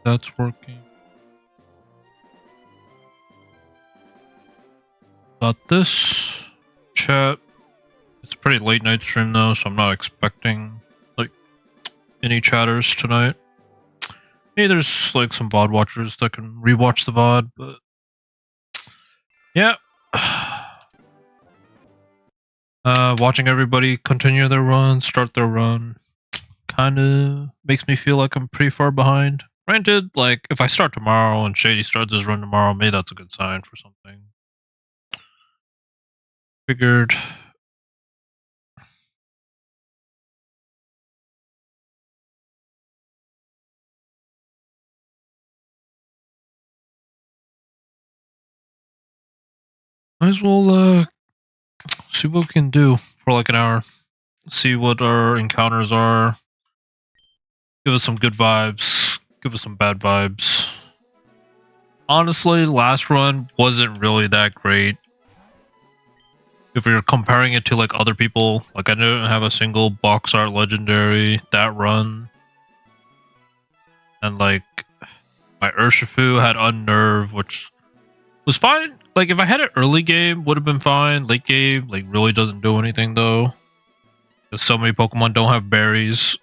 that's working. Got this. Chat. It's a pretty late night stream though, so I'm not expecting like any chatters tonight. Maybe there's like some VOD watchers that can rewatch the VOD, but yeah. Watching everybody continue their run, start their run, kind of makes me feel like I'm pretty far behind. Granted, like, if I start tomorrow and Shady starts his run tomorrow, maybe that's a good sign for something. Figured. Might as well, see what we can do for like an hour. See what our encounters are. Give us some good vibes. Give us some bad vibes. Honestly, last run wasn't really that great. If you're comparing it to like other people, like I didn't have a single box art legendary that run. And like my Urshifu had Unnerve, which was fine. Like if I had it early game, would have been fine. Late game, like really doesn't do anything though. Because so many Pokemon don't have berries.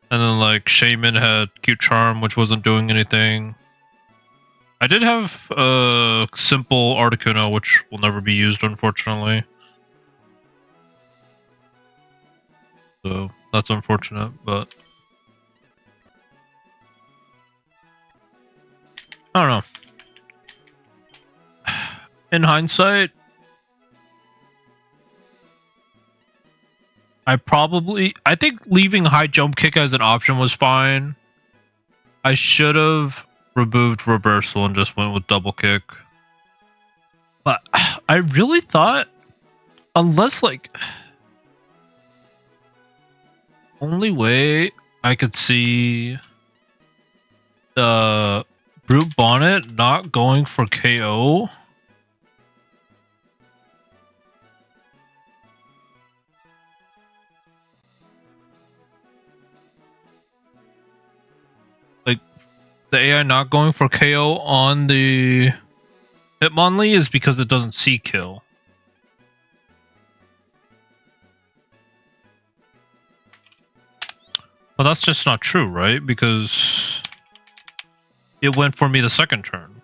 And then like Shaman had Cute Charm, which wasn't doing anything. I did have simple Articuno, which will never be used unfortunately. So that's unfortunate, but I don't know. In hindsight, I think leaving high jump kick as an option was fine. I should have removed reversal and just went with double kick. But I really thought, unless like, only way I could see the Brute Bonnet not going for KO. Like, the AI not going for KO on the Hitmonlee is because it doesn't see kill. Well, that's just not true, right? Because it went for me the second turn.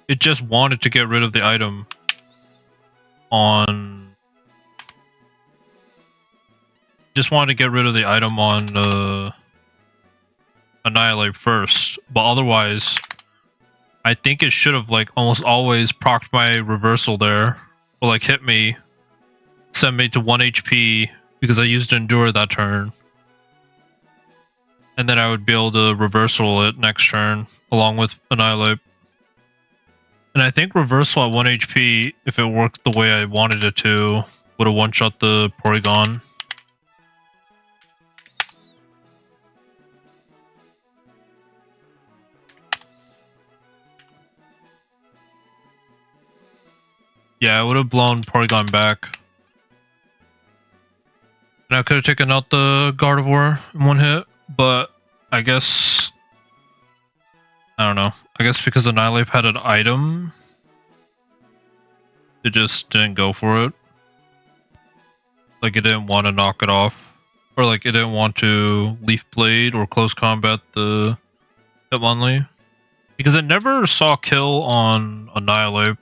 It just wanted to get rid of the item on... Just wanted to get rid of the item on Annihilate first. But otherwise, I think it should have like almost always procced my reversal there. Or like hit me, send me to 1 HP because I used Endure that turn. And then I would be able to reversal it next turn, along with Annihilate. And I think reversal at 1 HP, if it worked the way I wanted it to, would have one-shot the Porygon. Yeah, I would have blown Porygon back. And I could have taken out the Gardevoir in one hit, but I guess... I don't know. I guess because Annihilate had an item, it just didn't go for it. Like it didn't want to knock it off. Or like it didn't want to Leaf Blade or close combat the Hitmonlee. Because it never saw kill on Annihilate.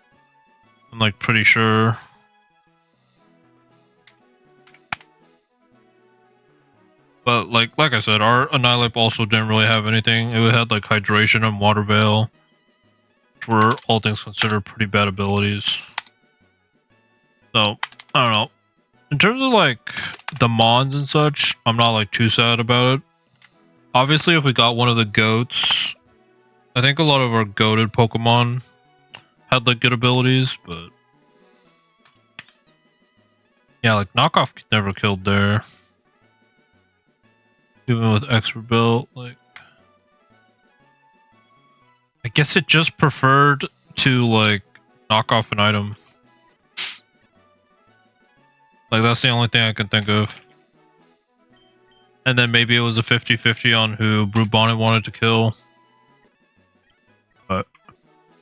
I'm like pretty sure. But like I said, our Annihilate also didn't really have anything. It had like Hydration and Water Veil, which were all things considered pretty bad abilities. So I don't know. In terms of like the Mons and such, I'm not like too sad about it. Obviously, if we got one of the goats, I think a lot of our goated Pokemon had like good abilities, but yeah, like knockoff never killed there. Even with expert build, like I guess it just preferred to like knock off an item. Like that's the only thing I can think of. And then maybe it was a 50-50 on who Brute Bonnet wanted to kill. But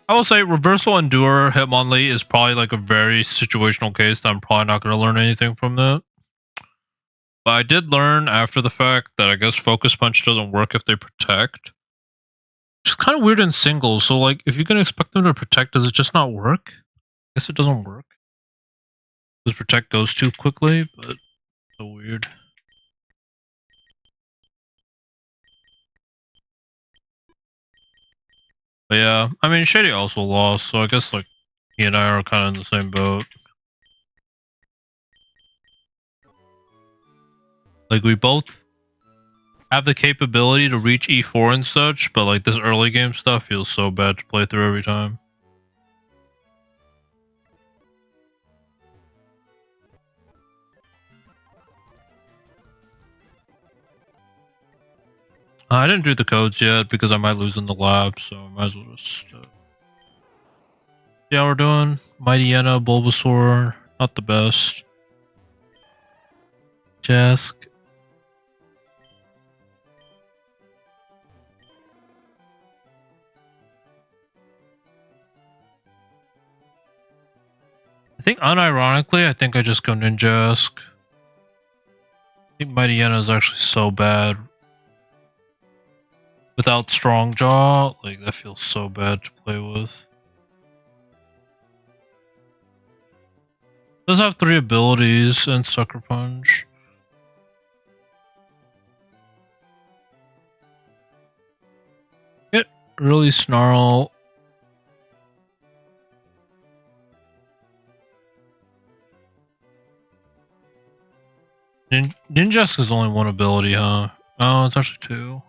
I will say Reversal Endure Hitmonlee is probably like a very situational case that I'm probably not going to learn anything from that. But I did learn after the fact that I guess Focus Punch doesn't work if they protect. Which is kind of weird in singles. So like if you're going to expect them to protect, does it just not work? I guess it doesn't work. Because protect goes too quickly, but so weird. But yeah, I mean Shady also lost, so I guess like he and I are kind of in the same boat. Like we both have the capability to reach E4 and such, but like this early game stuff feels so bad to play through every time. I didn't do the codes yet because I might lose in the lab, so I might as well just see how we're doing. Mightyena, Bulbasaur, not the best. Jask. I think unironically, I think I just go Ninjask. I think Mightyena is actually so bad. Without Strong Jaw, like that feels so bad to play with. Does have 3 abilities and Sucker Punch. It really Snarl. Ninjask is only 1 ability, huh? Oh, it's actually 2.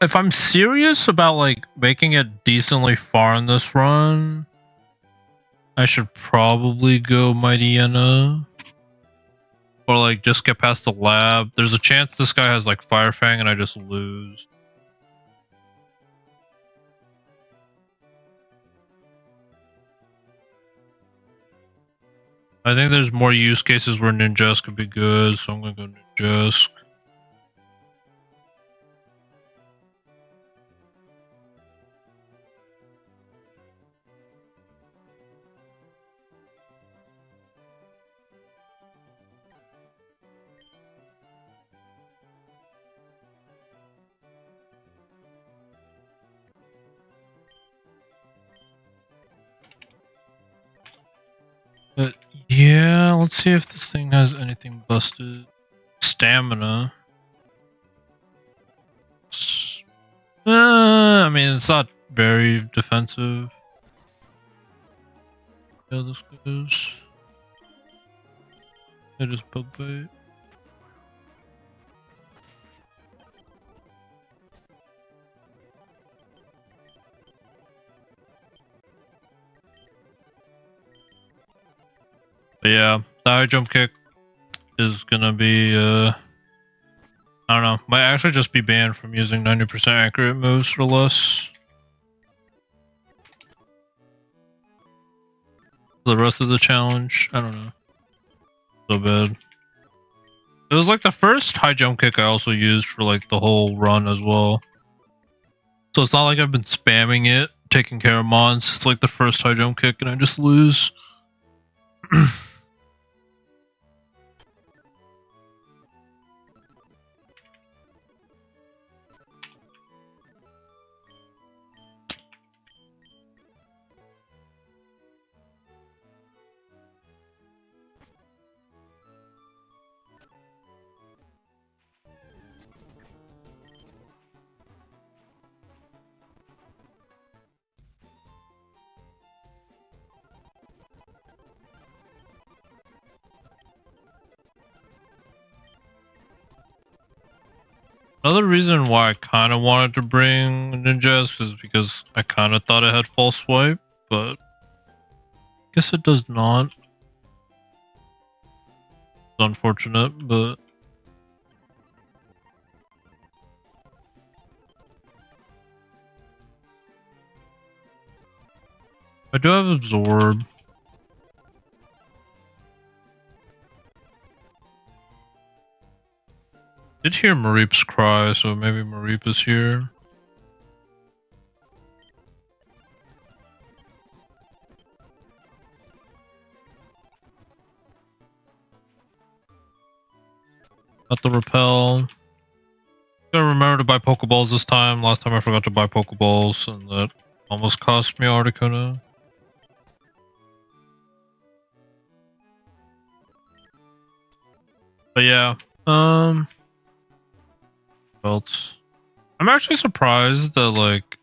If I'm serious about like making it decently far in this run, I should probably go Mightyena. Or like just get past the lab. There's a chance this guy has like Fire Fang and I just lose. I think there's more use cases where Ninjask could be good, so I'm gonna go Ninjask. But yeah, let's see if this thing has anything busted. Stamina. I mean, it's not very defensive. Yeah, this goes. It is bug bait. But yeah, the high jump kick is gonna be, I don't know, might actually just be banned from using 90% accurate moves for less. The rest of the challenge, I don't know. So bad. It was like the first high jump kick I also used for like the whole run as well. So it's not like I've been spamming it, taking care of mons. It's like the first high jump kick and I just lose. Another reason why I kind of wanted to bring Ninjask is because I kind of thought it had false swipe, but I guess it does not. It's unfortunate, but I do have absorb. Did hear Mareep's cry, so maybe Mareep is here. Got the repel. Gotta remember to buy Pokeballs this time. Last time I forgot to buy Pokeballs, and that almost cost me Articuno. But yeah, belts. I'm actually surprised that, like,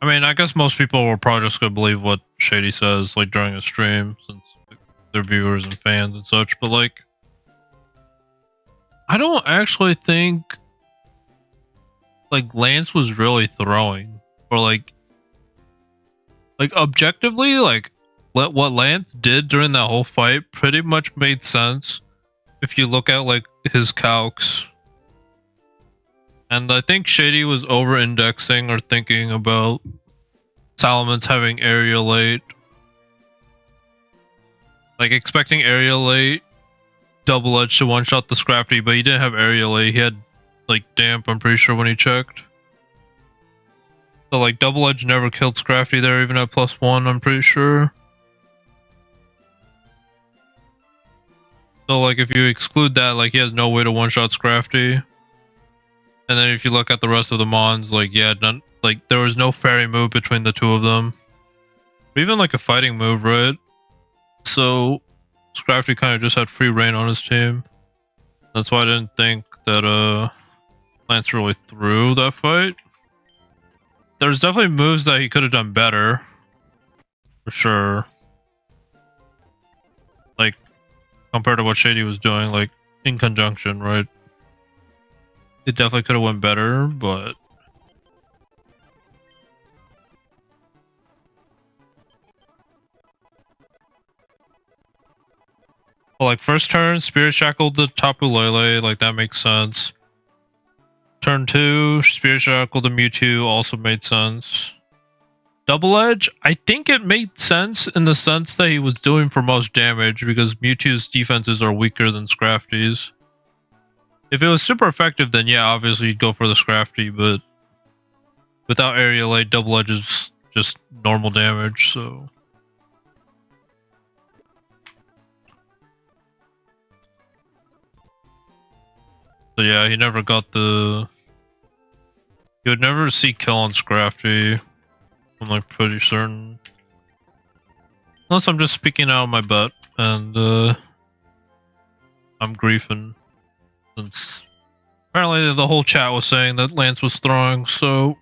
I mean, I guess most people will probably just gonna believe what Shady says, like, during a stream, since they're viewers and fans and such, but, like, I don't actually think, like, Lance was really throwing, or, like, objectively, like, what Lance did during that whole fight pretty much made sense if you look at, like, his calcs. And I think Shady was over-indexing or thinking about Salamence having Aerial late. Like, expecting Aerial late, Double Edge to one-shot the Scrafty, but he didn't have Aerial late. He had, like, Damp, I'm pretty sure, when he checked. So, like, Double Edge never killed Scrafty there, even at +1, I'm pretty sure. So, like, if you exclude that, like, he has no way to one-shot Scrafty. And then if you look at the rest of the Mons, like, yeah, none, like, there was no fairy move between the two of them. Or even, like, a fighting move, right? So, Scrafty kind of just had free reign on his team. That's why I didn't think that, Lance really threw that fight. There's definitely moves that he could have done better. For sure. Like, compared to what Shady was doing, like, in conjunction, right? It definitely could have went better, but... Well, like, first turn, Spirit Shackled the Tapu Lele, like, that makes sense. Turn 2, Spirit Shackle the Mewtwo also made sense. Double Edge, I think it made sense in the sense that he was doing for most damage, because Mewtwo's defenses are weaker than Scrafty's. If it was super effective, then yeah, obviously you'd go for the Scrafty, but without Aerial Late, Double Edge is just normal damage, so... So yeah, he never got the... He would never see kill on Scrafty, I'm like pretty certain. Unless I'm just speaking out of my butt, and I'm griefing. Since apparently the whole chat was saying that Lance was throwing, so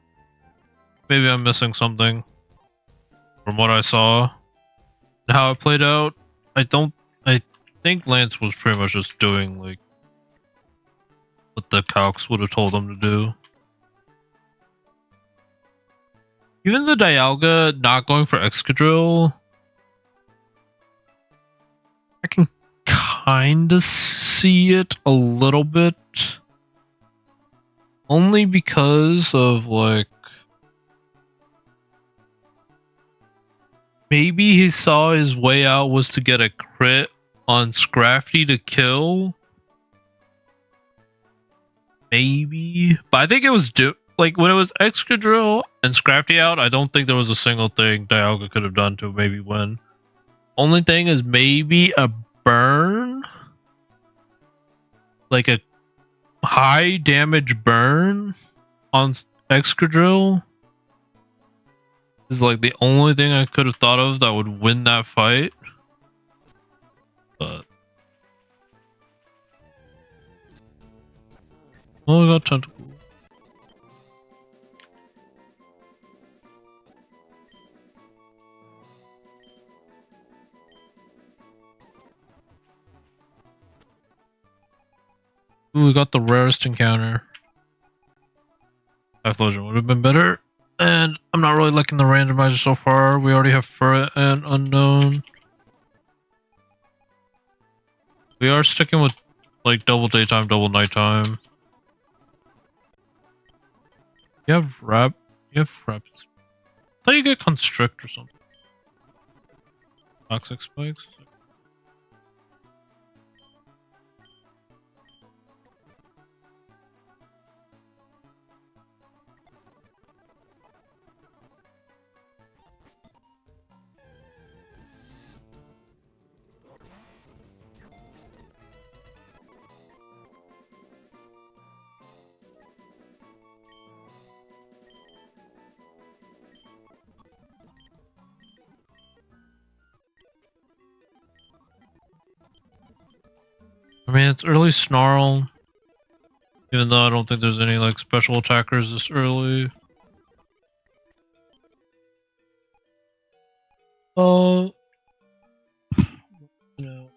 maybe I'm missing something from what I saw and how it played out. I think Lance was pretty much just doing like what the calcs would have told him to do. Even the Dialga not going for Excadrill, I can kinda see it a little bit. Only because of, like, maybe he saw his way out was to get a crit on Scrafty to kill. Maybe. But I think it was like, when it was Excadrill and Scrafty out, I don't think there was a single thing Dialga could have done to maybe win. Only thing is maybe a burn? Like a high damage burn on Excadrill is like the only thing I could have thought of that would win that fight. But... oh, I got Tentacle. Ooh, we got the rarest encounter. Typhlosion would have been better. And I'm not really liking the randomizer so far. We already have Furret and Unknown. We are sticking with like double daytime, double nighttime. You have Raps. I how you get constrict or something. Toxic spikes. I mean, it's early Snarl. Even though I don't think there's any like special attackers this early. You know,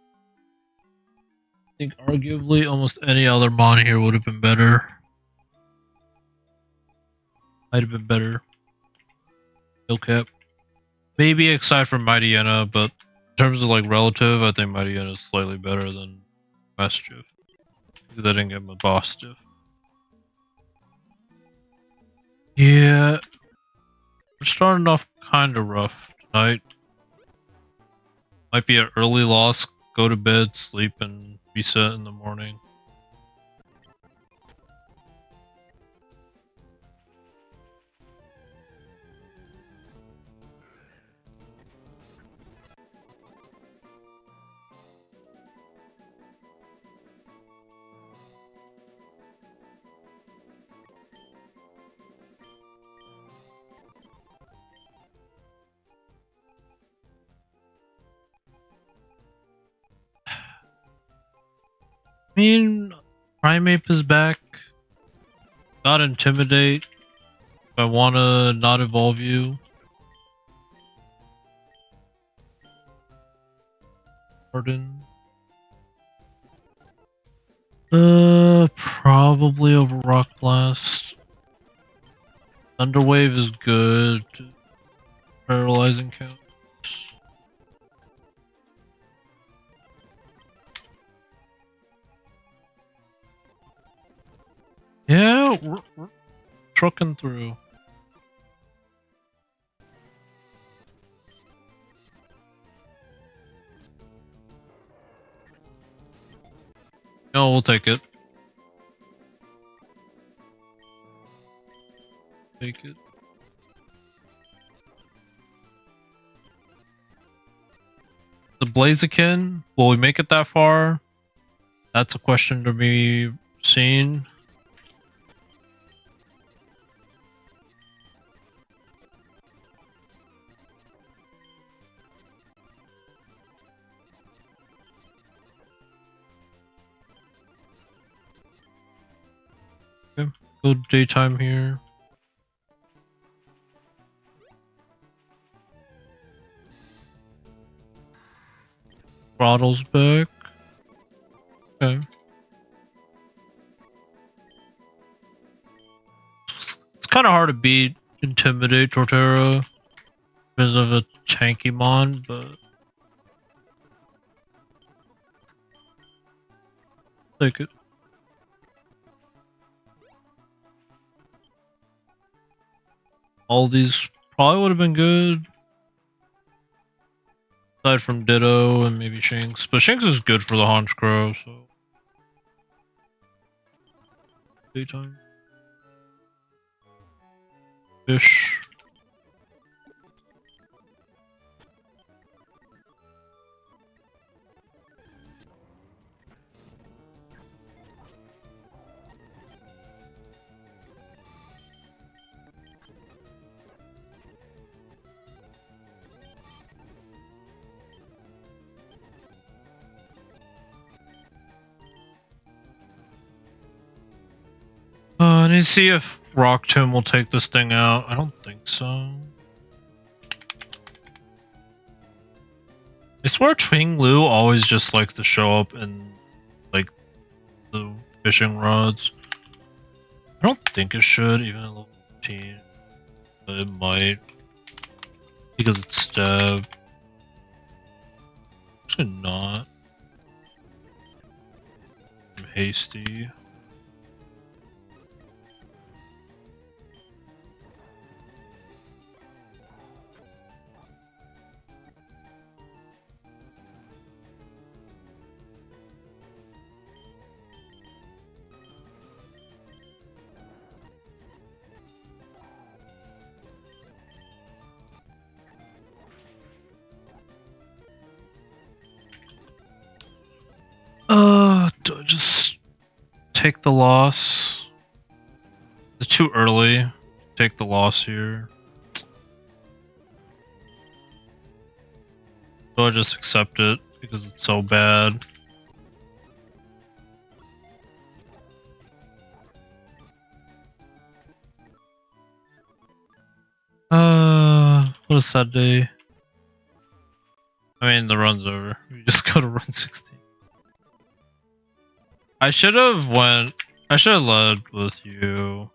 I think arguably almost any other mon here would have been better. Might have been better. No cap. Maybe aside from Mightyena, but in terms of like relative, I think Mightyena is slightly better than Mischief. Because I didn't get my boss diff. Yeah. We're starting off kind of rough tonight. Might be an early loss, go to bed, sleep, and reset in the morning. I mean, Primeape is back. Not Intimidate. If I wanna not evolve you. Pardon. Probably over Rock Blast. Thunderwave is good. Paralyzing count. Yeah, we're trucking through. No, we'll take it. Take it. The Blaziken, will we make it that far? That's a question to be seen. Okay, go daytime here. Throttle's back. Okay. It's kind of hard to beat Intimidate Torterra because of a tanky mon, but take it. All these probably would have been good. Aside from Ditto and maybe Shinx. But Shinx is good for the Honchkrow, so. Daytime. Fish. I need to see if Rock Tomb will take this thing out. I don't think so. I swear Twing Lu always just likes to show up in like the fishing rods. I don't think it should, even at level 15. But it might. Because it's stab. Actually not. I'm hasty. take the loss. It's too early to take the loss here. So I just accept it because it's so bad. What a sad day. I mean, the run's over. We just go to run 16. I should have led with you.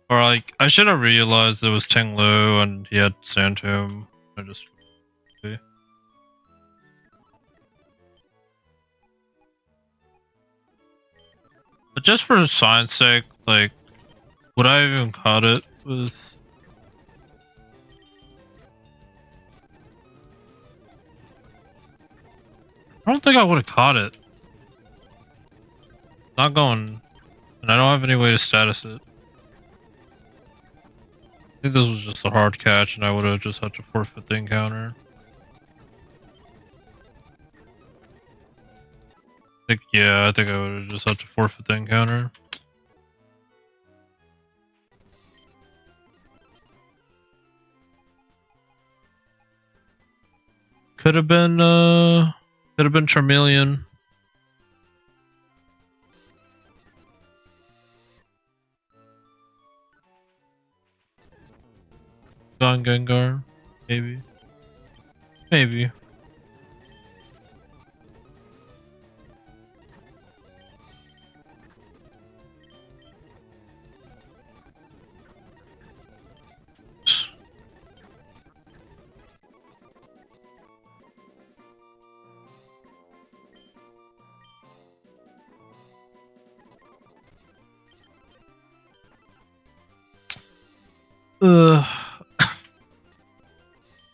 Or like, I should have realized it was Ting Lu and he had Sand Tomb. I just... But just for science sake, like, would I have even caught it with... I don't think I would have caught it. Not going... And I don't have any way to status it. I think this was just a hard catch and I would have just had to forfeit the encounter. I think I would have just had to forfeit the encounter. Could have been Charmeleon. Gone Gengar, maybe. Maybe.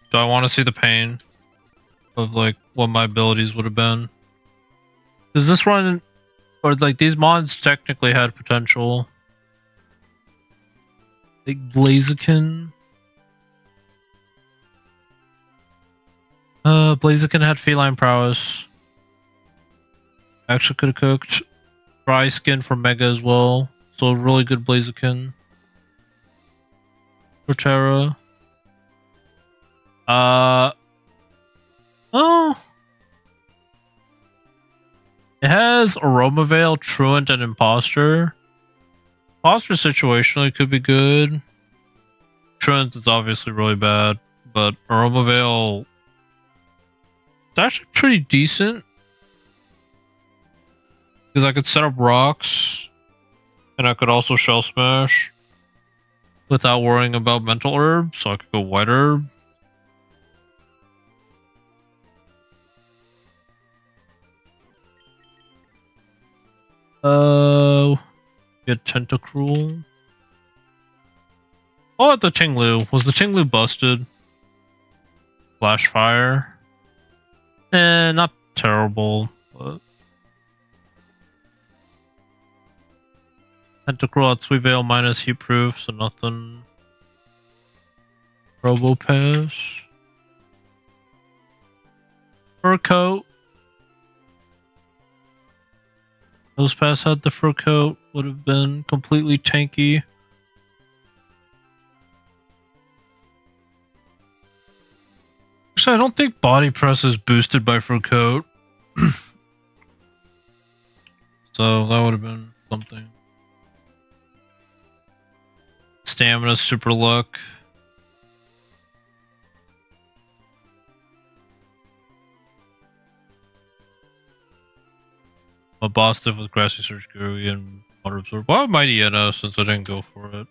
Do I want to see the pain of like what my abilities would have been? Does this run, or like these mons technically had potential? Like Blaziken. Blaziken had feline prowess. Actually could have cooked. Dry skin for Mega as well. So really good Blaziken. Torterra. Oh. It has Aromavale, Truant, and Imposter. Imposter situationally could be good. Truant is obviously really bad, but Aromavale is actually pretty decent. Because I could set up rocks, and I could also Shell Smash without worrying about Mental Herb, so I could go White Herb. Get Tentacruel. Oh, at the Ting Lu. Was the Ting Lu busted? Flash Fire. Not terrible, but... Tentacruel at Sweet Veil minus Heat Proof, so nothing. Robo Pass. Fur Coat. Those pass had the Fur Coat, would have been completely tanky. Actually, I don't think Body Press is boosted by Fur Coat. So that would have been something. Stamina, Super Luck. A boss diff with Grassy Surge Guru and Water Absorb. Why Mighty Enna since I didn't go for it?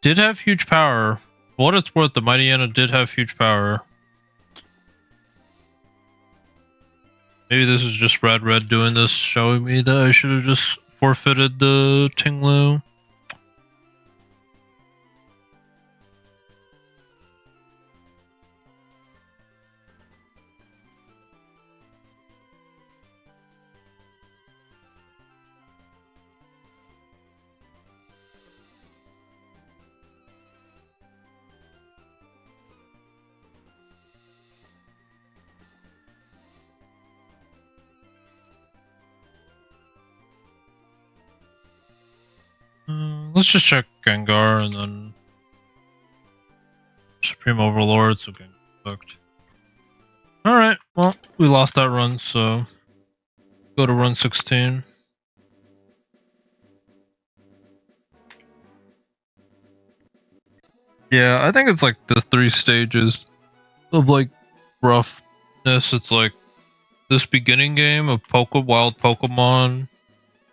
Did have huge power. For what it's worth, the Mighty Enna did have huge power. Maybe this is just Red doing this, showing me that I should have just forfeited the Ting Lu. Let's just check Gengar and then Supreme Overlord, so Gengar fucked. Alright, well, we lost that run, so go to run 16. Yeah, I think it's like the 3 stages of like roughness. It's like this beginning game of wild Pokemon,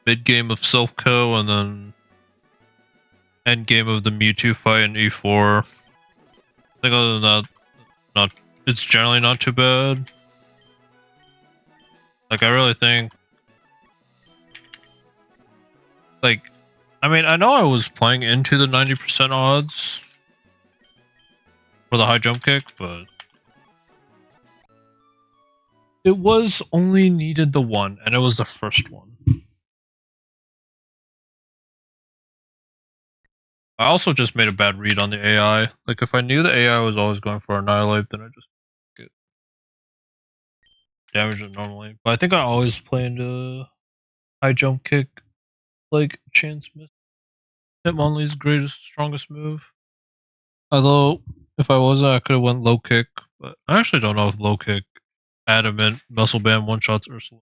mid game of Silph-Co, and then end game of the Mewtwo fight in E4. I think other than that, it's generally not too bad. Like I really think, like, I mean, I know I was playing into the 90% odds for the high jump kick, but it was only needed the one, and it was the first one. I also just made a bad read on the AI. Like, if I knew the AI was always going for Annihilate, then I just get damage it normally. But I think I always play into high jump kick, like chance miss. Hitmonlee's greatest, strongest move. Although, if I wasn't, I could have went low kick. But I actually don't know if low kick, adamant, muscle band, one shots Ursula.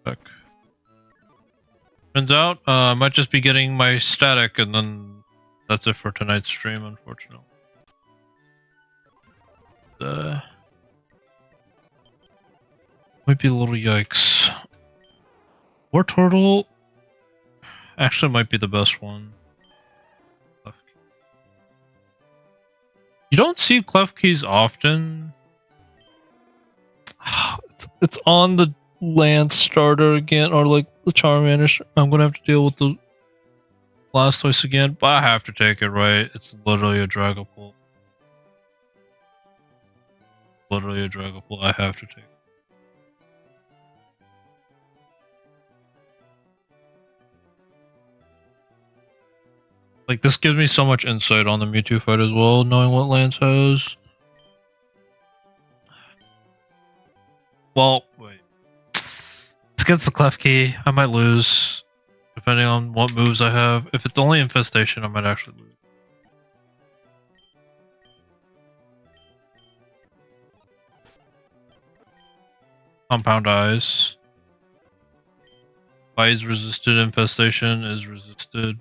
Heck. Turns out, I might just be getting my static, and then that's it for tonight's stream, unfortunately. Might be a little yikes. War Turtle actually might be the best one. You don't see Klefki's often. It's on the Lance starter again, or like the Charmander. I'm gonna have to deal with the Blastoise again, but I have to take it, right? It's literally a Dragapult. Literally a Dragapult. I have to take it. Like, this gives me so much insight on the Mewtwo fight as well, knowing what Lance has. Well, wait. It's against the Klefki. I might lose, depending on what moves I have. If it's only Infestation, I might actually lose. Compound Eyes. Eyes resisted, Infestation is resisted.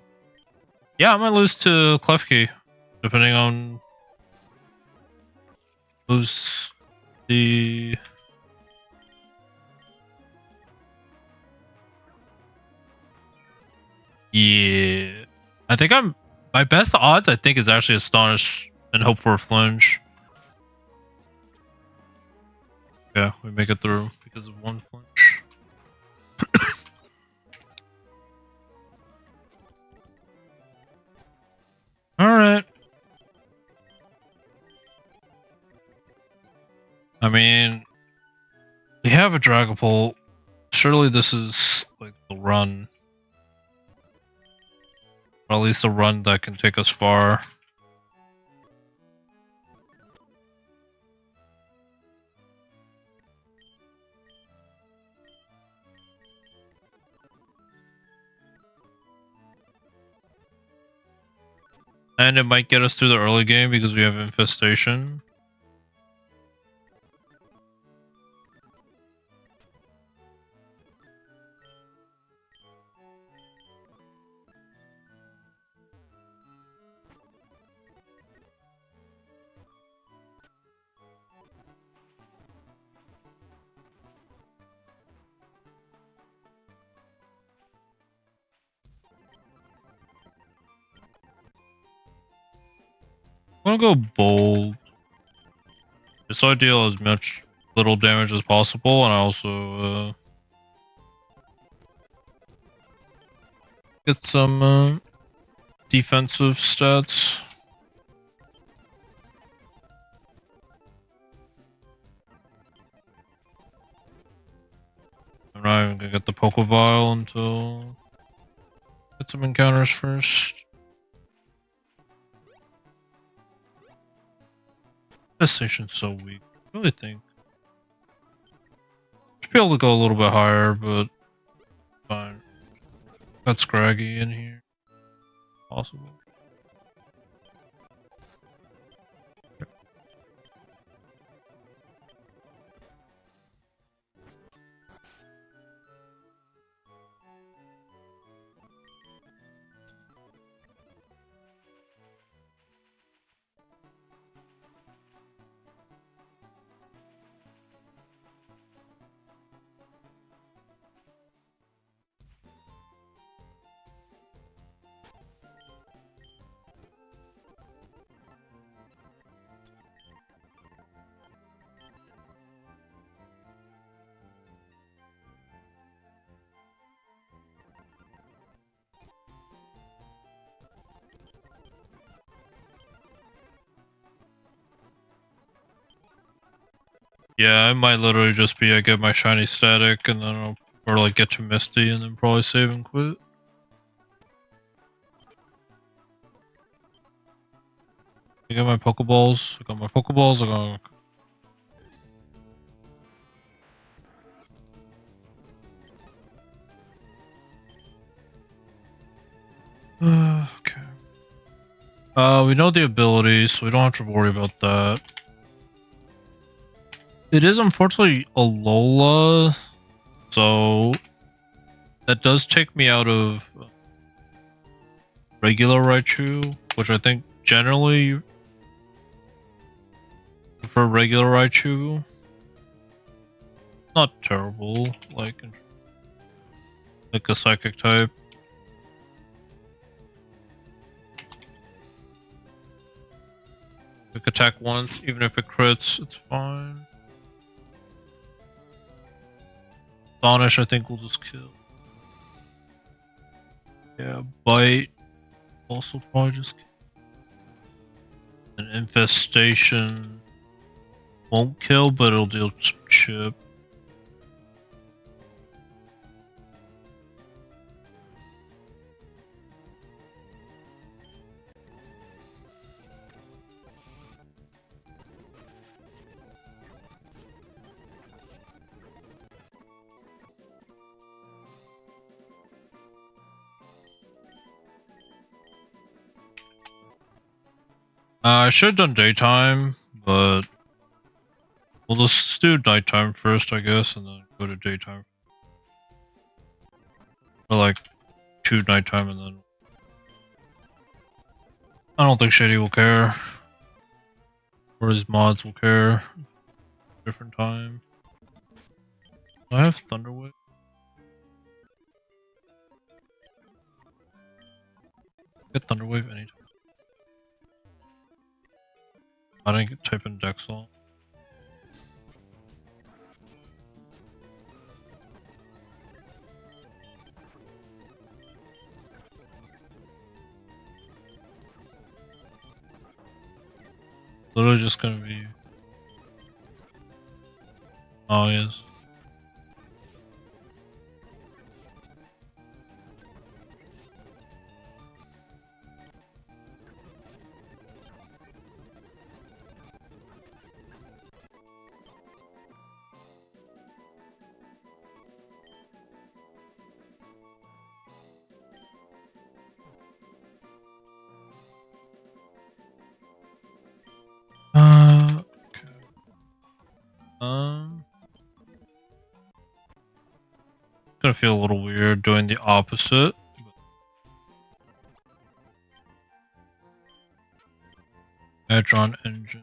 Yeah, I might lose to Klefki, depending on who's the... Yeah. I think my best odds, I think, is actually Astonish and hope for a flinch. Yeah, we make it through because of one flinch. Alright. I mean, we have a Dragapult. Surely this is like the run. Or at least a run that can take us far. And it might get us through the early game because we have Infestation. I'm gonna go bold. Just so I deal as much little damage as possible, and I also get some defensive stats. I'm not even gonna get the Pokevile until get some encounters first. Station's so weak. I really think should be able to go a little bit higher, but fine. Got Scraggy in here. Possible. Yeah, it might literally just be I get my shiny static and then or like get to Misty and then probably save and quit. I got my Pokeballs. I got my Pokeballs. I got. Okay. We know the abilities, so we don't have to worry about that. It is unfortunately a Lola, so that does take me out of regular Raichu, which I think generally for regular Raichu, not terrible, like a psychic type. Quick attack once, even if it crits, it's fine. Astonish, I think we'll just kill. Yeah, Bite, also probably just kill. An Infestation won't kill, but it'll deal some chip. I should have done daytime, but we'll just do nighttime first, I guess, and then go to daytime. Or like 2 nighttime and then... I don't think Shady will care. Or his mods will care. Different time. Do I have Thunder Wave? Get Thunder Wave anytime. I didn't type in Dexel. Literally just gonna be... Oh, yes. Okay. Gonna feel a little weird doing the opposite. Edron Engine.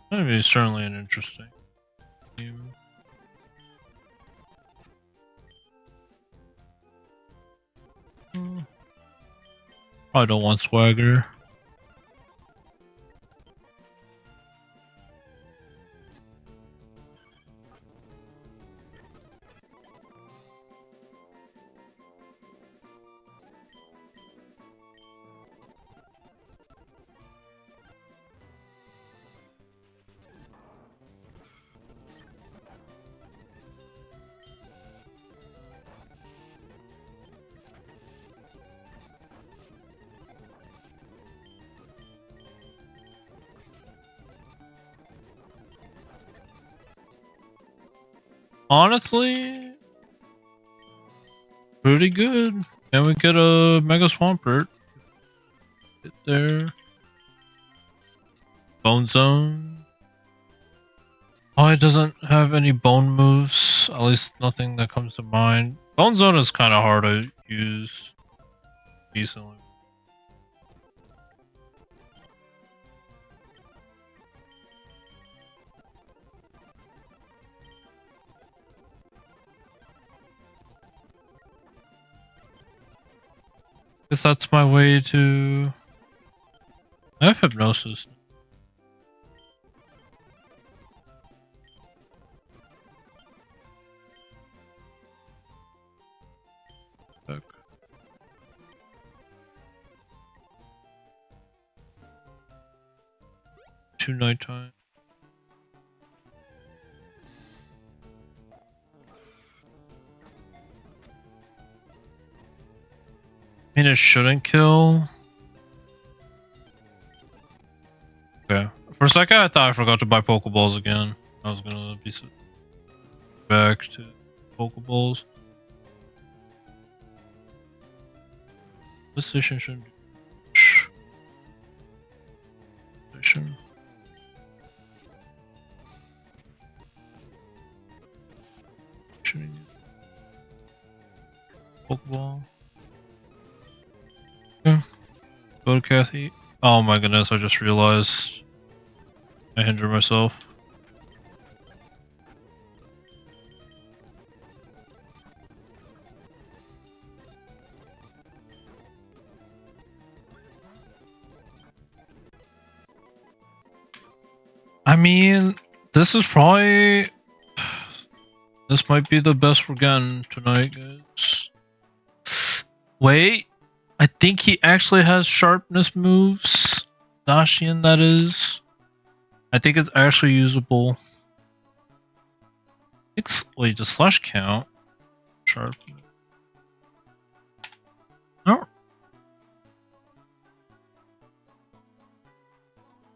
That'd be certainly an interesting game. Probably don't want Swagger. Honestly, pretty good. And we get a Mega Swampert. Get there. Bone Zone. Oh, it doesn't have any bone moves. At least nothing that comes to mind. Bone Zone is kind of hard to use decently. Guess that's my way to... I have Hypnosis. Back. To nighttime. I mean, it shouldn't kill. Okay. For a second, I thought I forgot to buy Pokeballs again. I was gonna be back to Pokeballs. This station shouldn't do much. Station. Pokeball. Okay. Go to Kathy. Oh my goodness, I just realized I hindered myself. I mean, this is probably... This might be the best we're getting tonight, guys. Wait, I think he actually has sharpness moves. Zacian, that is. I think it's actually usable. Wait, does slash count? Sharpness. No.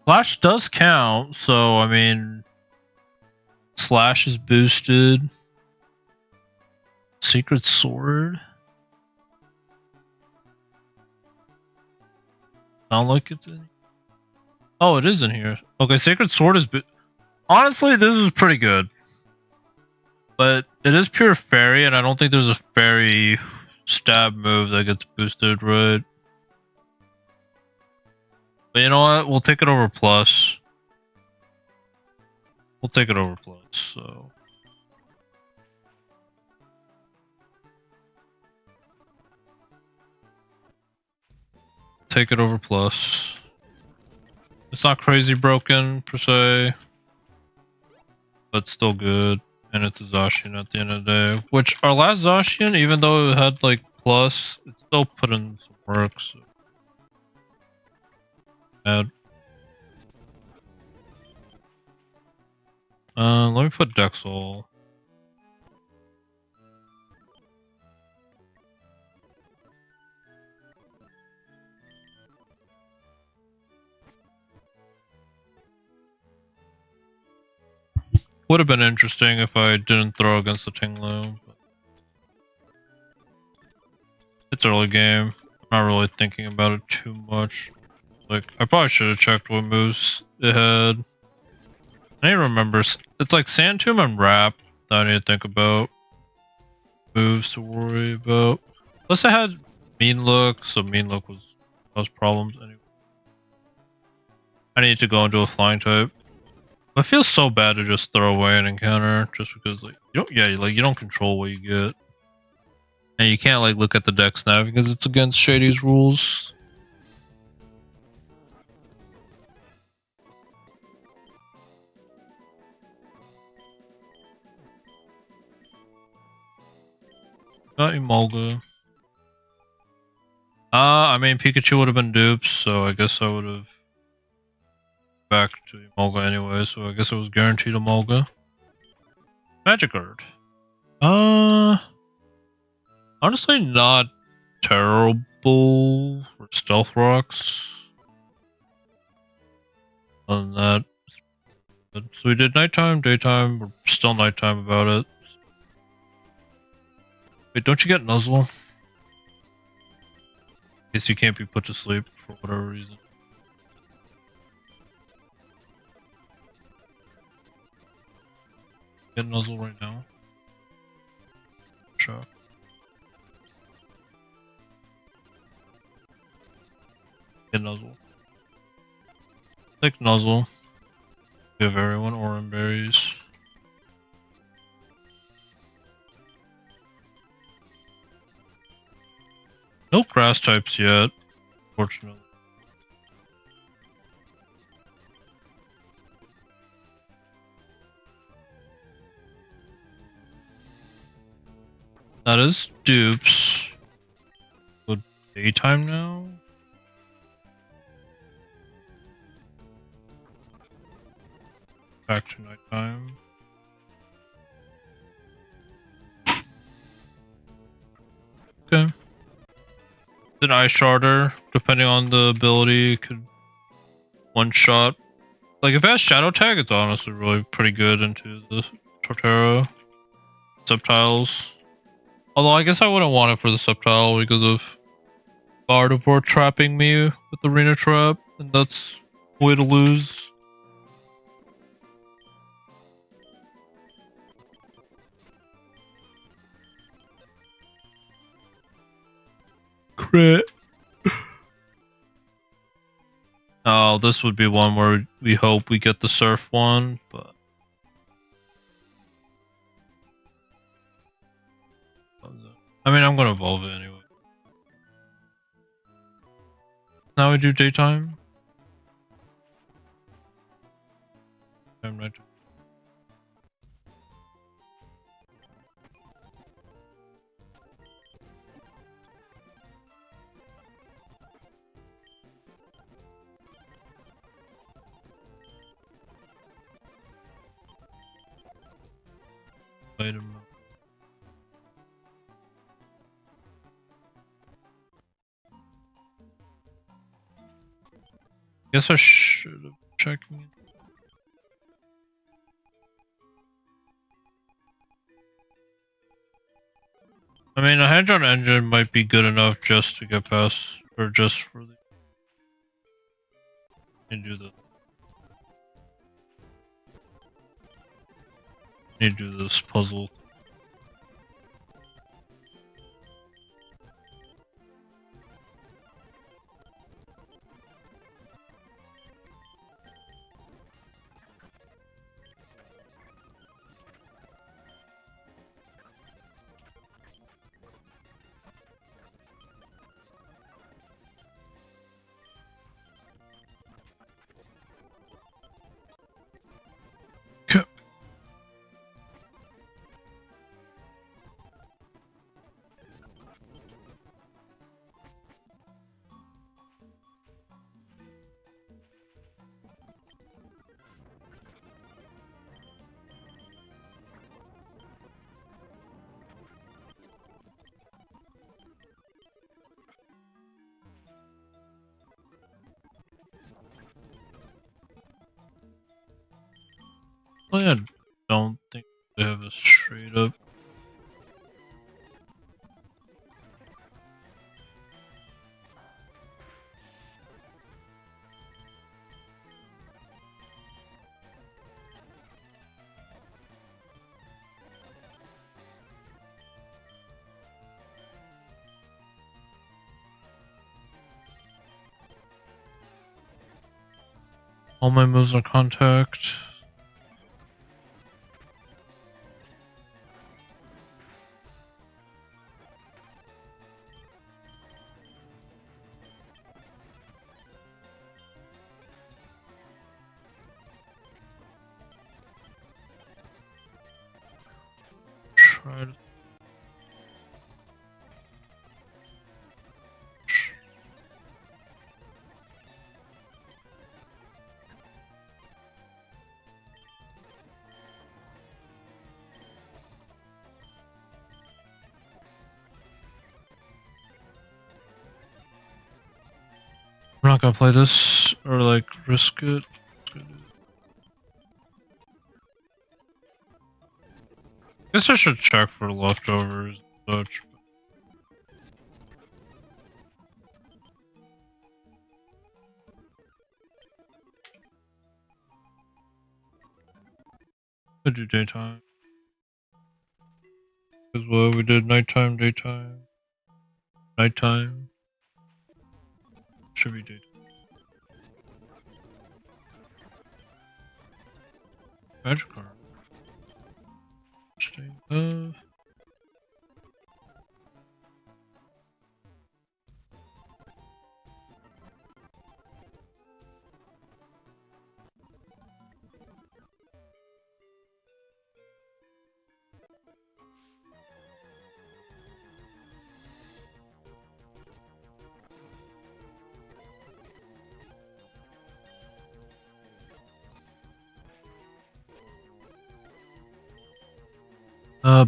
Slash does count, so I mean, slash is boosted. Secret Sword. Sound like it's in. Oh, it is in here. Okay, Sacred Sword is. Honestly, this is pretty good. But it is pure fairy, and I don't think there's a fairy stab move that gets boosted, right? But you know what? We'll take it over plus. We'll take it over plus, so. Take it over plus. It's not crazy broken, per se. But still good. And it's a Zacian at the end of the day. Which, our last Zacian, even though it had, like, plus, it still put in some work, so. Bad. Let me put Dexel. Would have been interesting if I didn't throw against the Tinglu. But it's early game. I'm not really thinking about it too much. Like, I probably should have checked what moves it had. I need to remember. It's like Sand Tomb and Wrap that I need to think about. Moves to worry about. Plus, I had Mean Look, so Mean Look was caused problems anyway. I need to go into a flying type. It feels so bad to just throw away an encounter just because, like, you don't control what you get, and you can't like look at the dex now because it's against Shady's rules. Got Emolga. I mean Pikachu would have been dupes, so I guess I would have back to Emolga anyway. So I guess it was guaranteed Emolga. Magikarp. Honestly, not terrible for Stealth Rocks. Other than that, so we did nighttime, daytime. We're still nighttime about it. Wait, don't you get nuzzle? In case you can't be put to sleep for whatever reason. Get nuzzle right now. Sure. Get nuzzle. Take nuzzle. Give everyone orange berries. No grass types yet, fortunately. That is dupes. Good daytime now. Back to nighttime. Okay. An Ice Shardder, depending on the ability, could one shot. Like if it has Shadow Tag, it's honestly really pretty good into the Torterra Subtiles. Although I guess I wouldn't want it for the Subtile because of Gardevoir trapping me with the Arena Trap, and that's a way to lose. Crit. Oh, this would be one where we hope we get the Surf one, but I mean, I'm gonna evolve it anyway. Now we do daytime. Nighttime. Item. Guess I should have checked it. I mean, a Hedgehog engine might be good enough just to get past, or just for the. And do the. Need to do this puzzle. I don't think they have a straight up. All my moves are contact. Try to. I'm not gonna play this or like risk it. Guess I should check for leftovers and such. I do daytime. As well, we did nighttime, daytime, nighttime. Should be daytime. Magic card. Stay above.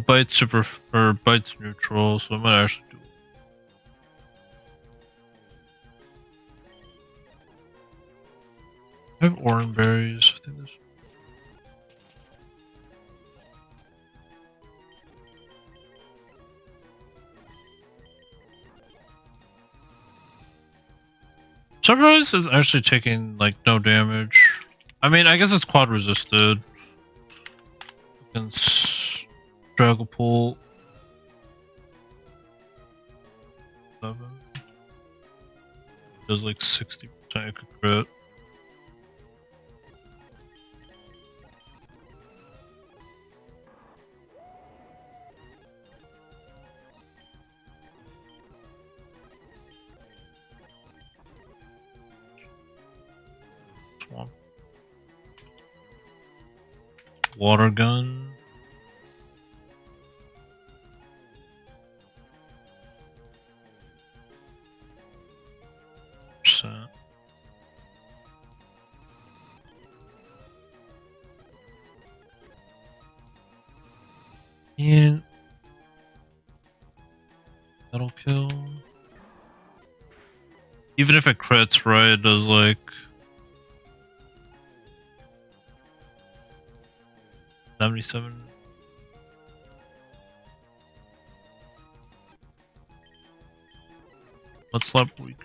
Bite super or bite's neutral, so I might actually do. I have orange berries. I think this. Surprise is actually taking like no damage. I mean, I guess it's quad resisted against Dragapult. 7 does like 60% crit. Swamp. Water gun. Percent. And that'll kill. Even if it crits, right, it does like 77. Let's slap weak.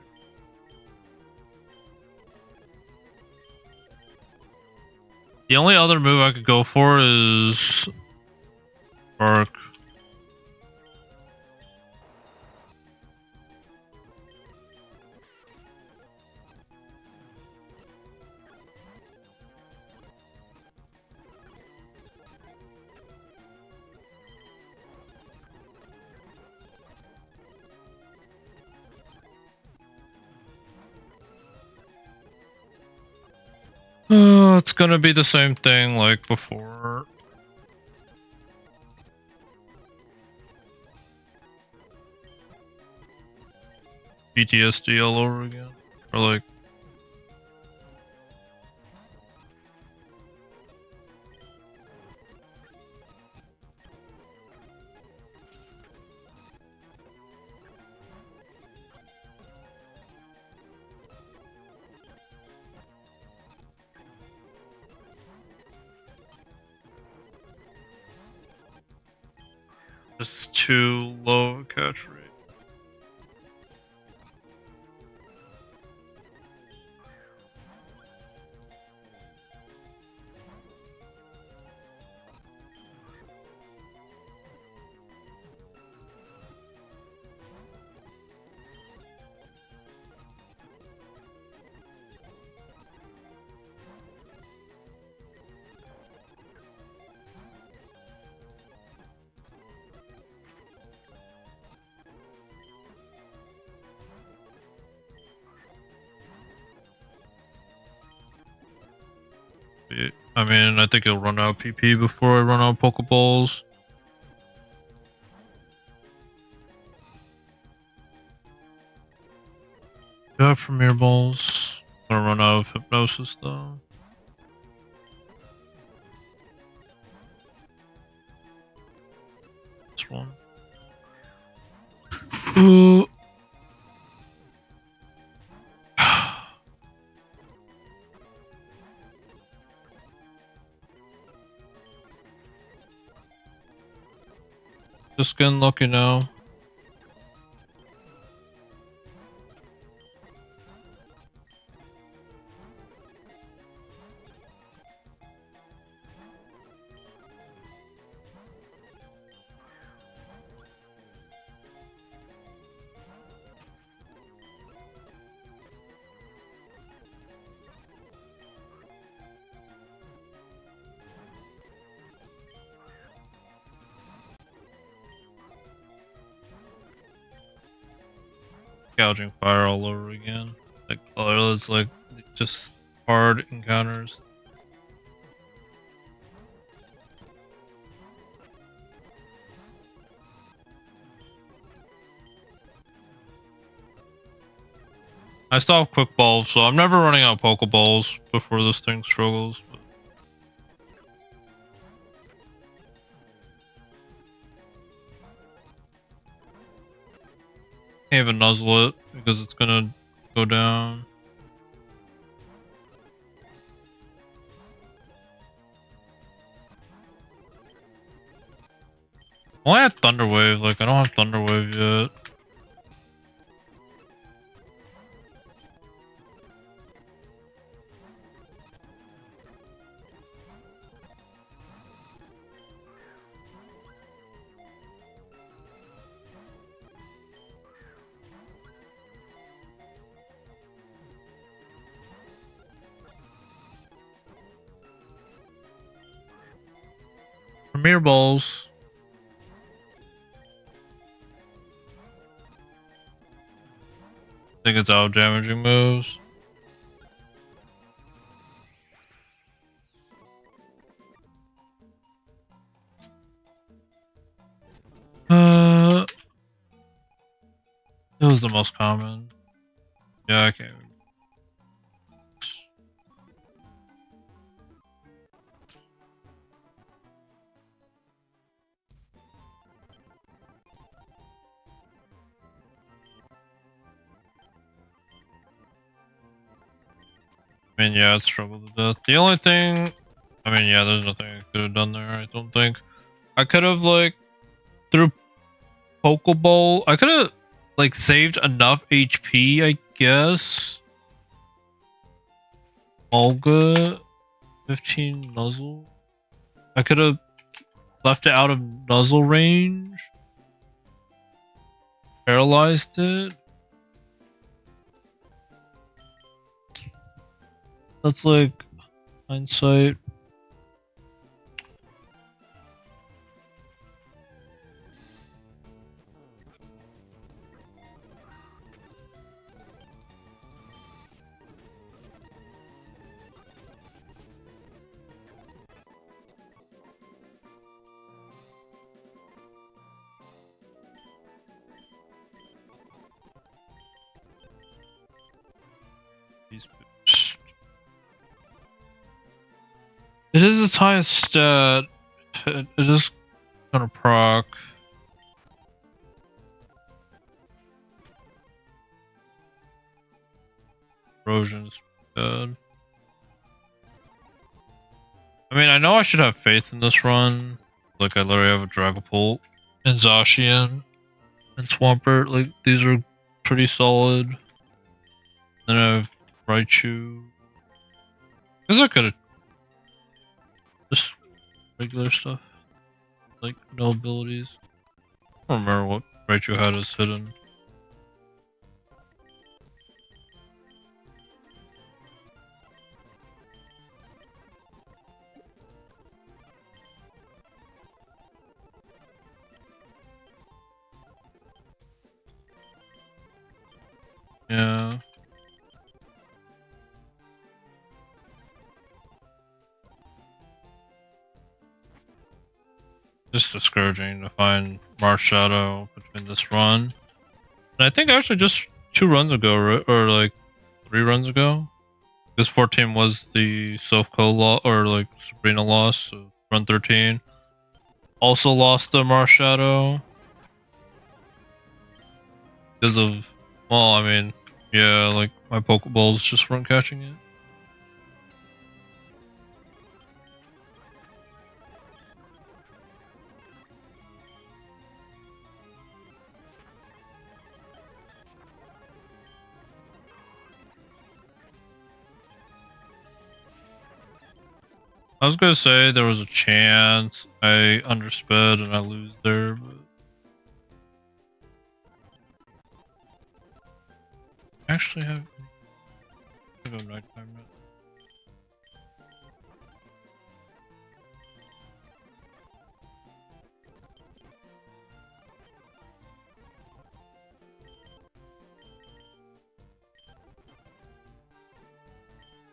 The only other move I could go for is Bark. It's gonna be the same thing like before. PTSD all over again. Or like... This is too low of a catch rate. I mean, I think it'll run out of PP before I run out of Pokeballs. Do I have Premier Balls? I'm gonna run out of Hypnosis though. This one. Ooh. Just getting lucky now. gouging fire all over again. Like, oh, it's like just hard encounters. I still have quick balls, so I'm never running out of Pokeballs before this thing struggles. But can't even nuzzle it because it's gonna go down. Well, I had Thunder Wave, like I don't have Thunder Wave yet. Premier Balls. I think it's out damaging moves. It was the most common. Yeah, I can't. I mean, yeah, it struggled to death. The only thing, I mean, yeah, there's nothing I could have done there. I don't think I could have like through Pokeball. I could have like saved enough HP, I guess. Olga, 15 Nuzzle. I could have left it out of Nuzzle range. Paralyzed it. That's like hindsight. It is its highest stat. It is gonna proc. Erosion's bad. I mean, I know I should have faith in this run. Like, I literally have a Dragapult and Zacian and Swampert. Like, these are pretty solid. Then I have Raichu. I guess I could have just regular stuff. Like, no abilities. I don't remember what Raichu had as hidden. Yeah. Just discouraging to find Marshadow between this run. And I think actually just 2 runs ago, or like 3 runs ago. Because 14 was the Sofco loss, or like Sabrina loss, so run 13. Also lost the Marshadow. Because of, well, I mean, yeah, like my Pokeballs just weren't catching it. I was gonna say there was a chance I undersped and I lose there, but I actually have to go nighttime now.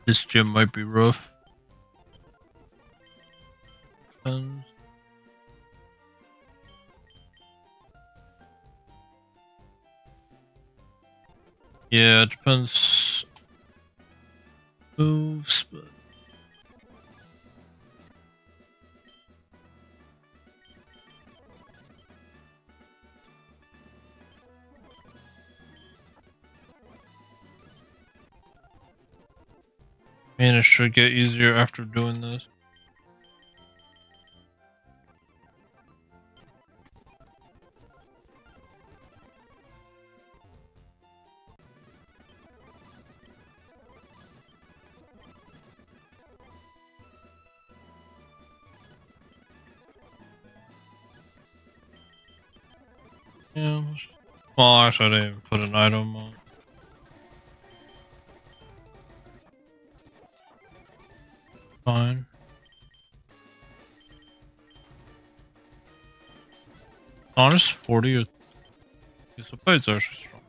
This gym might be rough. And yeah, it depends. Moves, but man, it should get easier after doing this. Yeah. Well, actually, I didn't even put an item on. Fine. Honest 40 or the fights are actually strong.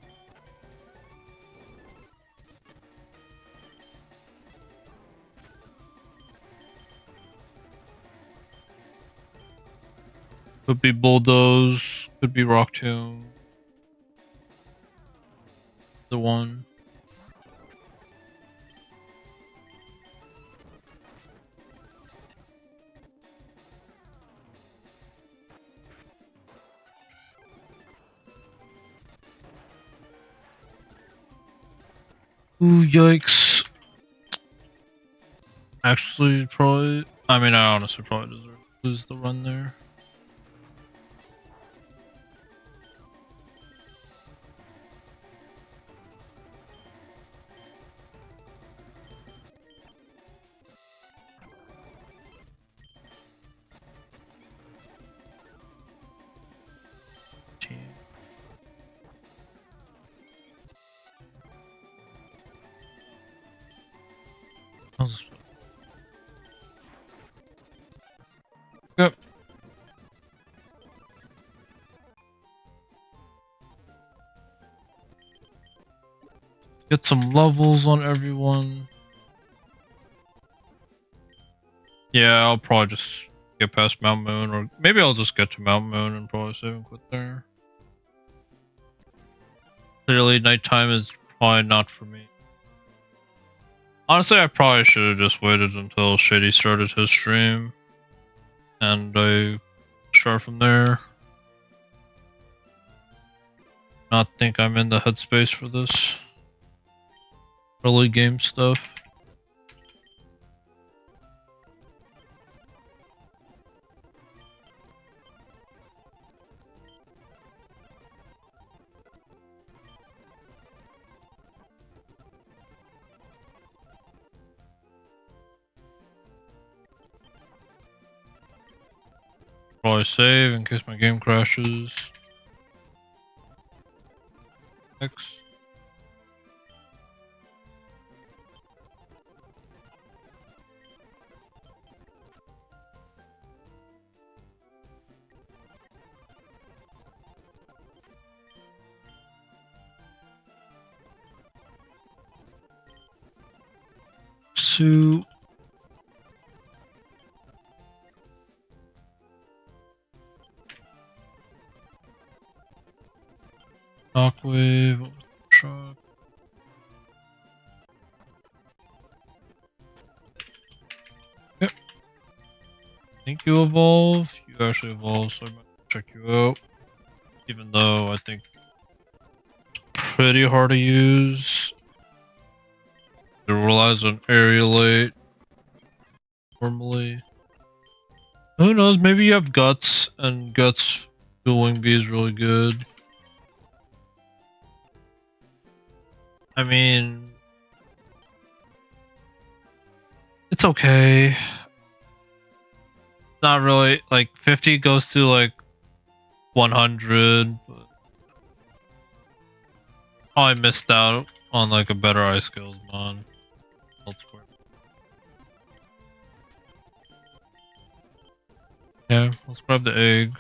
Could be Bulldoze, could be Rock Tomb. The one. Ooh, yikes. Actually, probably. I mean, I honestly probably deserve to lose the run there. Yep. Get some levels on everyone. Yeah, I'll probably just get past Mount Moon, or maybe I'll just get to Mount Moon and probably save and quit there. Clearly, nighttime is probably not for me. Honestly, I probably should have just waited until Shady started his stream, and I start from there. Not think I'm in the headspace for this early game stuff. Probably save in case my game crashes. X. So Shockwave, shock. Yep. I think you evolve. You actually evolve, so I might check you out. Even though I think it's pretty hard to use. It relies on aerialate normally. Who knows? Maybe you have guts, and guts dueling B is really good. I mean, it's okay. Not really. Like 50 goes to like 100, but probably missed out on like a better ice skills mod. Yeah, let's grab the egg.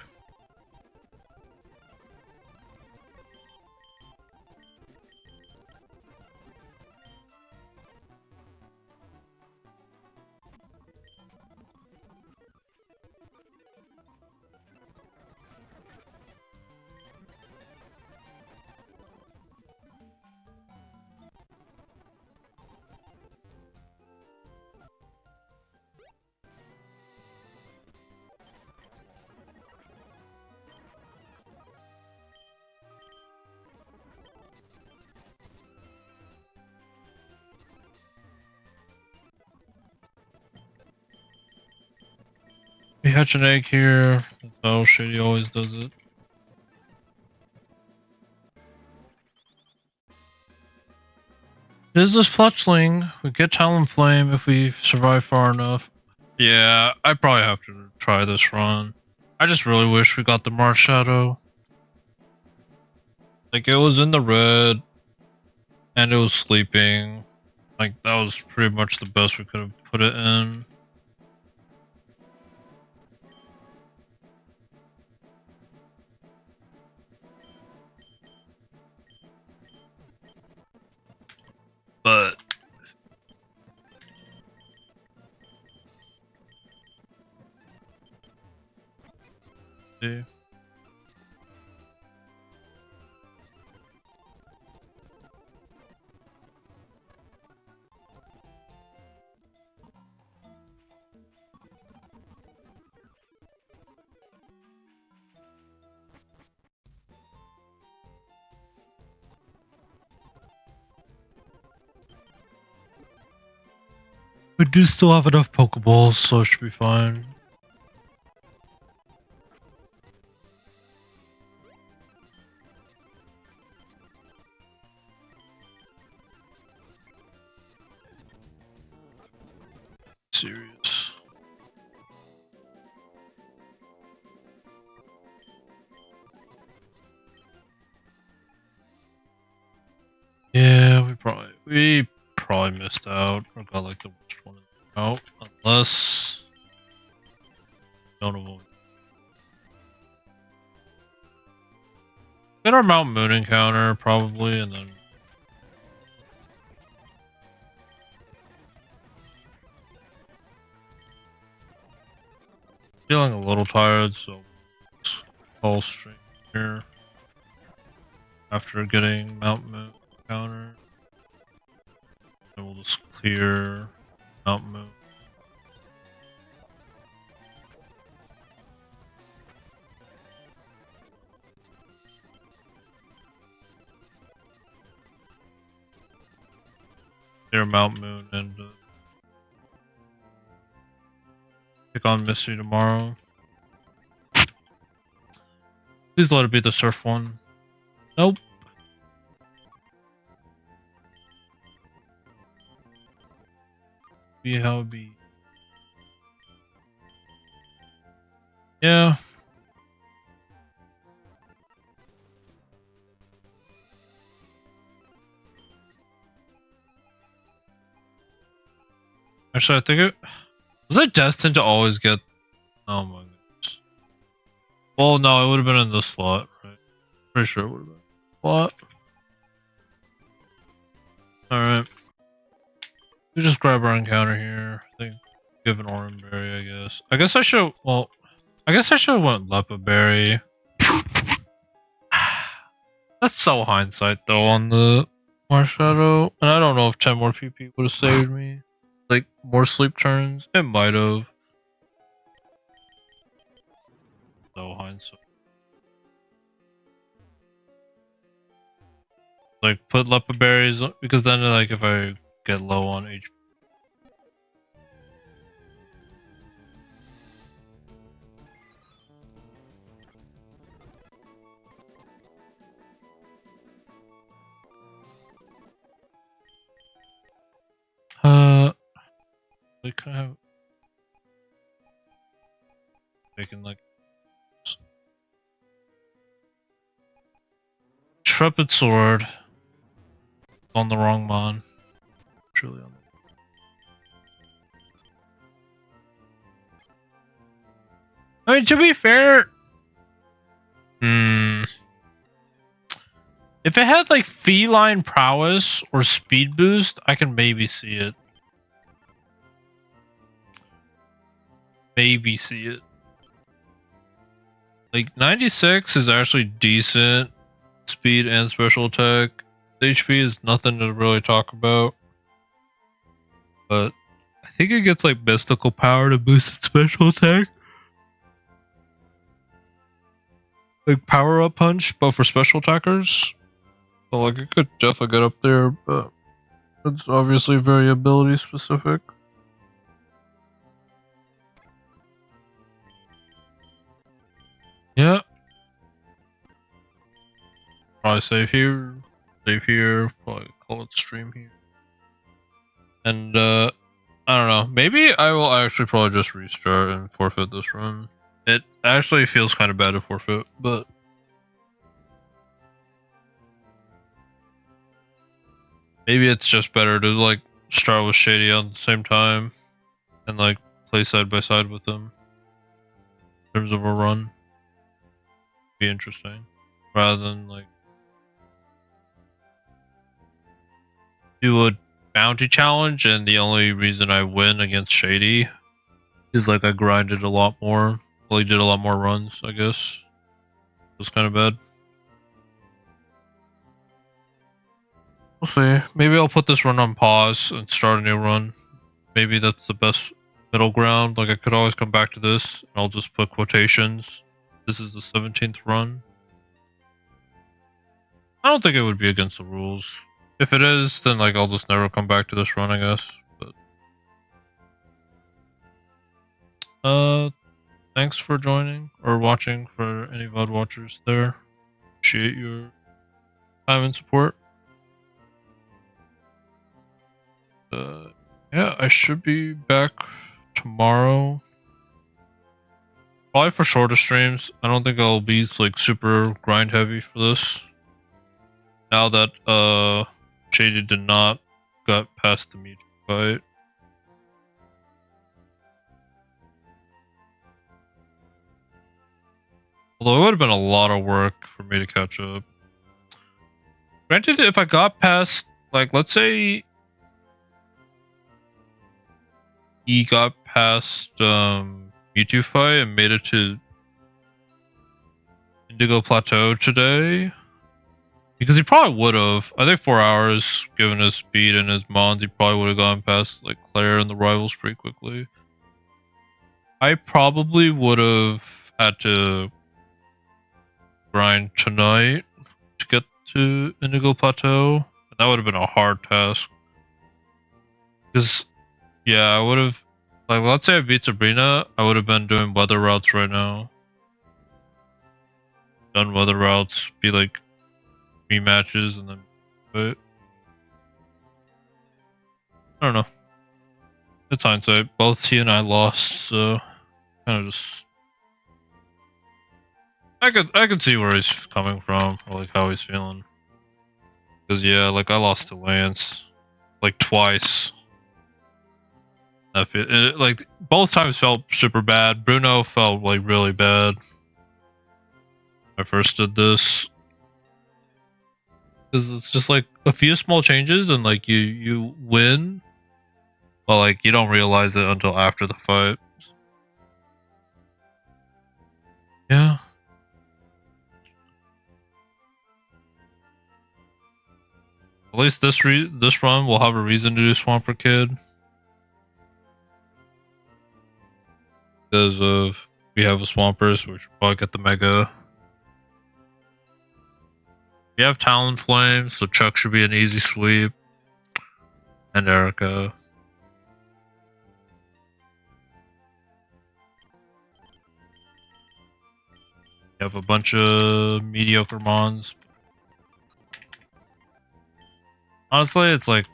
hatch an egg here. That's how Shady always does it. Is this fletchling? We get Talonflame if we survive far enough. Yeah, I probably have to try this run. I just really wish we got the Marsh Shadow. Like, it was in the red, and it was sleeping. Like, that was pretty much the best we could have put it in. But see. We do still have enough Pokeballs, so it should be fine. Serious. Yeah, we probably missed out or got like the worst one out, unless don't avoid. Get our Mount Moon encounter probably, and then feeling a little tired, so call string here after getting Mount Moon encounter. And we'll just clear Mount Moon. Clear Mount Moon and pick on Misty tomorrow. Please let it be the surf one. Nope. Be how it be. Yeah. Actually, I think it was I destined to always get. Oh my goodness. Well, no, it would have been in this slot, right? Pretty sure it would have been slot. All right. We just grab our encounter here. I think give an orange berry, I guess. I guess I should. Well, I guess I should have went leopard berry. That's so hindsight though on the Marshadow, and I don't know if 10 more PP would have saved me. Like more sleep turns, it might have. So hindsight. Like put leopard berries because then like if I get low on HP. They kind of taken like Intrepid Sword on the wrong mon. Truly on the... I mean, to be fair, if it had like feline prowess or speed boost, I can maybe see it. Maybe see it. Like 96 is actually decent speed and special attack. HP is nothing to really talk about, but I think it gets like mystical power to boost its special attack. Like power up punch, but for special attackers. So like it could definitely get up there, but it's obviously very ability specific. Probably save here. Save here. Probably call it stream here. And I don't know. Maybe I will actually probably just restart and forfeit this run. It actually feels kind of bad to forfeit, but maybe it's just better to like start with Shady on the same time and like play side by side with them in terms of a run. Be interesting rather than like do a bounty challenge and the only reason I win against Shady is like I grinded a lot more. Well, he did a lot more runs, I guess. It was kind of bad. We'll see. Maybe I'll put this run on pause and start a new run. Maybe that's the best middle ground. Like I could always come back to this. And I'll just put quotations. This is the 17th run. I don't think it would be against the rules. If it is, then like I'll just never come back to this run, I guess. But thanks for joining or watching for any VOD watchers there. Appreciate your time and support. Yeah, I should be back tomorrow. Probably for shorter streams. I don't think I'll be like super grind heavy for this. Now that Shady did not got past the Mewtwo fight. Although it would have been a lot of work for me to catch up. Granted, if I got past, like, let's say he got past Mewtwo fight and made it to Indigo Plateau today, because he probably would have. I think 4 hours, given his speed and his mons, he probably would have gone past like Claire and the rivals pretty quickly. I probably would have had to grind tonight to get to Indigo Plateau, and that would have been a hard task. Because yeah, I would have, like, let's say I beat Sabrina, I would have been doing weather routes right now. Done weather routes, be like rematches, and then, but I don't know. It's hindsight. Both he and I lost, so kind of just. I could see where he's coming from, or like how he's feeling. Cause yeah, like I lost to Lance, like twice. Like both times felt super bad. Bruno felt like really bad. I first did this because it's just like a few small changes and like you win, but like you don't realize it until after the fight. Yeah. At least this run will have a reason to do Swamper Kid. Because of we have a Swampers, we should probably get the Mega. We have Talonflame, so Chuck should be an easy sweep. And Erica. We have a bunch of mediocre mons. Honestly, it's like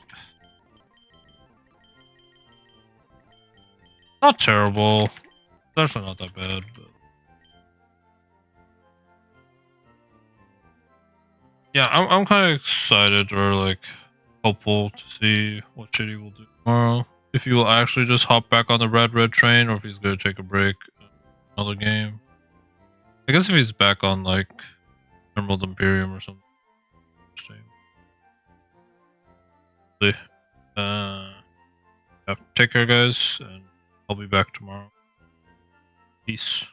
not terrible. It's actually not that bad, but yeah, I'm kind of excited or like hopeful to see what Shitty will do tomorrow. If he will actually just hop back on the red train, or if he's gonna take a break, another game. I guess if he's back on like Emerald Imperium or something. See. Yeah, take care, guys, and I'll be back tomorrow. Peace.